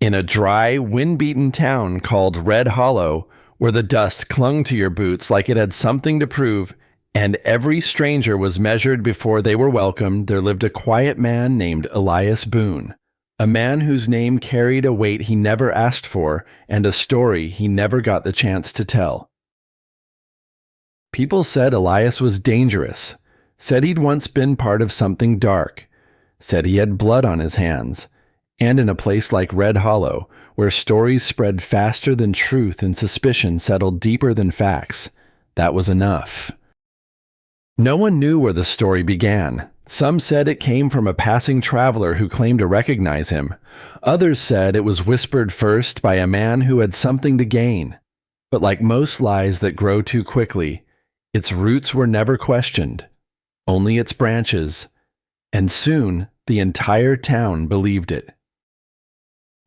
In a dry, wind-beaten town called Red Hollow, where the dust clung to your boots like it had something to prove, and every stranger was measured before they were welcomed, there lived a quiet man named Elias Boone, a man whose name carried a weight he never asked for and a story he never got the chance to tell. People said Elias was dangerous, said he'd once been part of something dark, said he had blood on his hands, and in a place like Red Hollow, where stories spread faster than truth and suspicion settled deeper than facts, that was enough. No one knew where the story began. Some said it came from a passing traveler who claimed to recognize him. Others said it was whispered first by a man who had something to gain. But like most lies that grow too quickly, its roots were never questioned, only its branches, and soon the entire town believed it.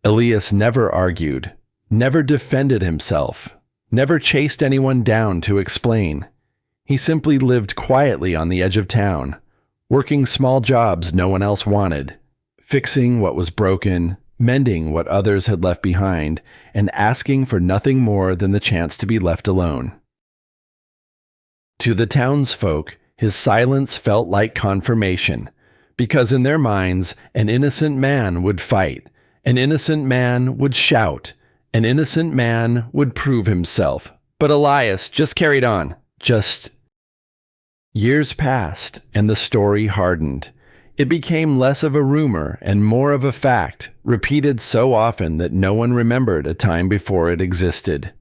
Elias never argued, never defended himself, never chased anyone down to explain. He simply lived quietly on the edge of town, working small jobs no one else wanted, fixing what was broken, mending what others had left behind, and asking for nothing more than the chance to be left alone. To the townsfolk, his silence felt like confirmation, because in their minds, an innocent man would fight, an innocent man would shout, an innocent man would prove himself. But Elias just carried on, Years passed, and the story hardened. It became less of a rumor and more of a fact, repeated so often that no one remembered a time before it existed.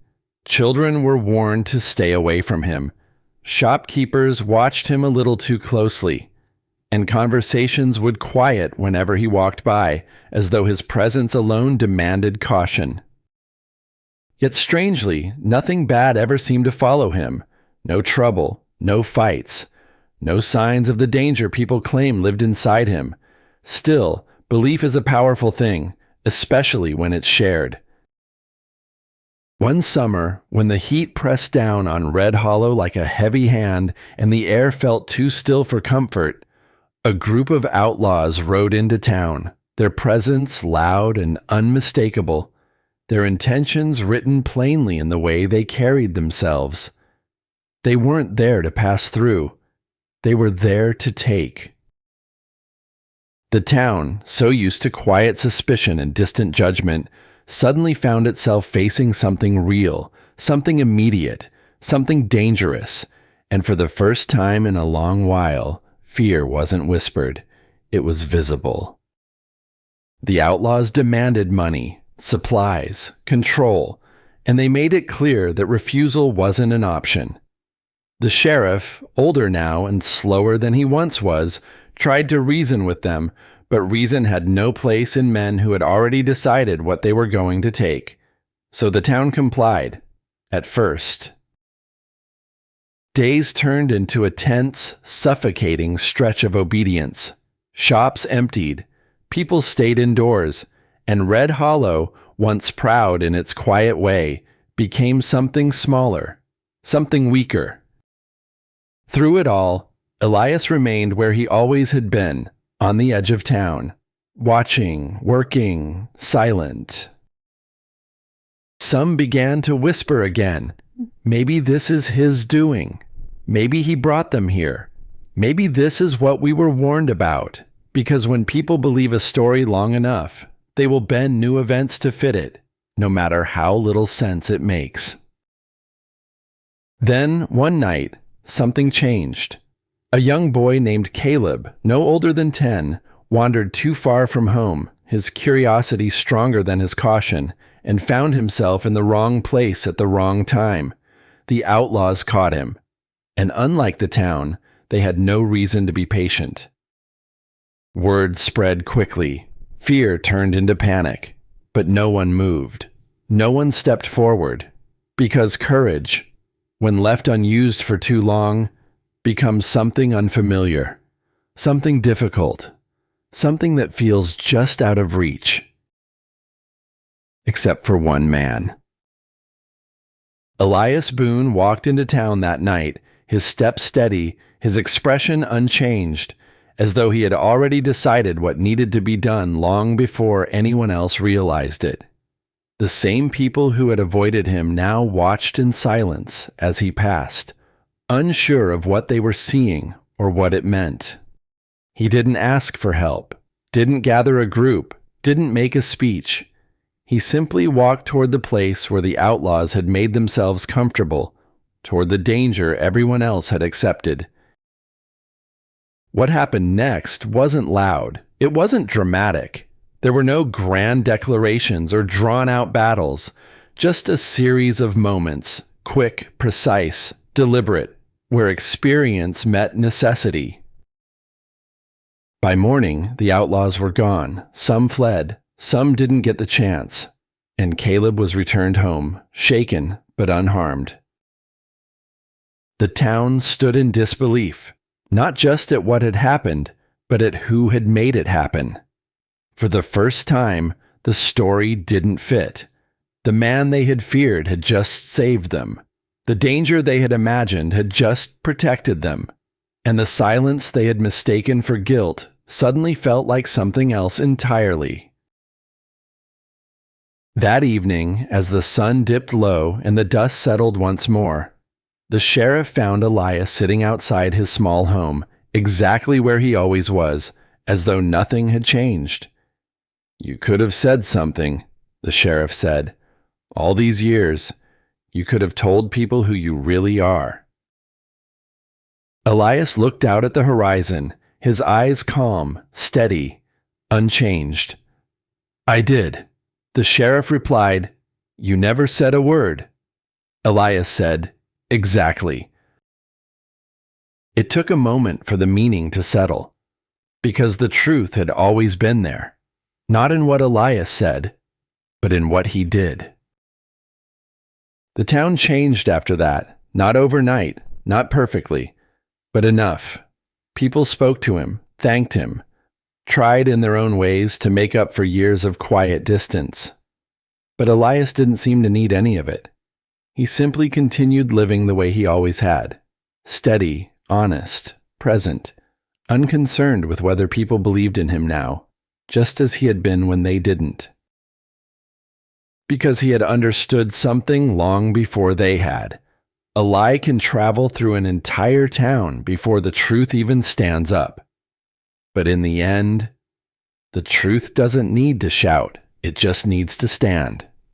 Children were warned to stay away from him. Shopkeepers watched him a little too closely, and conversations would quiet whenever he walked by, as though his presence alone demanded caution. Yet strangely, nothing bad ever seemed to follow him. No trouble. No fights, no signs of the danger people claim lived inside him. Still, belief is a powerful thing, especially when it's shared. One summer, when the heat pressed down on Red Hollow like a heavy hand and the air felt too still for comfort, a group of outlaws rode into town, their presence loud and unmistakable, their intentions written plainly in the way they carried themselves. They weren't there to pass through. They were there to take. The town, so used to quiet suspicion and distant judgment, suddenly found itself facing something real, something immediate, something dangerous, and for the first time in a long while, fear wasn't whispered. It was visible. The outlaws demanded money, supplies, control, and they made it clear that refusal wasn't an option. The sheriff, older now and slower than he once was, tried to reason with them, but reason had no place in men who had already decided what they were going to take. So the town complied, at first. Days turned into a tense, suffocating stretch of obedience. Shops emptied, people stayed indoors, and Red Hollow, once proud in its quiet way, became something smaller, something weaker. Through it all, Elias remained where he always had been, on the edge of town, watching, working, silent. Some began to whisper again, maybe this is his doing. Maybe he brought them here. Maybe this is what we were warned about, because when people believe a story long enough, they will bend new events to fit it, no matter how little sense it makes. Then, one night, something changed. A young boy named Caleb, no older than 10, wandered too far from home, his curiosity stronger than his caution, and found himself in the wrong place at the wrong time. The outlaws caught him, and unlike the town, they had no reason to be patient. Word spread quickly. Fear turned into panic, but no one moved. No one stepped forward, because courage, when left unused for too long, becomes something unfamiliar, something difficult, something that feels just out of reach. Except for one man. Elias Boone walked into town that night, his step steady, his expression unchanged, as though he had already decided what needed to be done long before anyone else realized it. The same people who had avoided him now watched in silence as he passed, unsure of what they were seeing or what it meant. He didn't ask for help, didn't gather a group, didn't make a speech. He simply walked toward the place where the outlaws had made themselves comfortable, toward the danger everyone else had accepted. What happened next wasn't loud. It wasn't dramatic. There were no grand declarations or drawn-out battles, just a series of moments, quick, precise, deliberate, where experience met necessity. By morning, the outlaws were gone. Some fled, some didn't get the chance, and Caleb was returned home, shaken but unharmed. The town stood in disbelief, not just at what had happened, but at who had made it happen. For the first time, the story didn't fit. The man they had feared had just saved them. The danger they had imagined had just protected them. And the silence they had mistaken for guilt suddenly felt like something else entirely. That evening, as the sun dipped low and the dust settled once more, the sheriff found Elias sitting outside his small home, exactly where he always was, as though nothing had changed. "You could have said something," the sheriff said. "All these years, you could have told people who you really are." Elias looked out at the horizon, his eyes calm, steady, unchanged. "I did." The sheriff replied, "You never said a word." Elias said, "Exactly." It took a moment for the meaning to settle, because the truth had always been there, not in what Elias said, but in what he did. The town changed after that, not overnight, not perfectly, but enough. People spoke to him, thanked him, tried in their own ways to make up for years of quiet distance. But Elias didn't seem to need any of it. He simply continued living the way he always had, steady, honest, present, unconcerned with whether people believed in him now, just as he had been when they didn't. Because he had understood something long before they had. A lie can travel through an entire town before the truth even stands up. But in the end, the truth doesn't need to shout, it just needs to stand.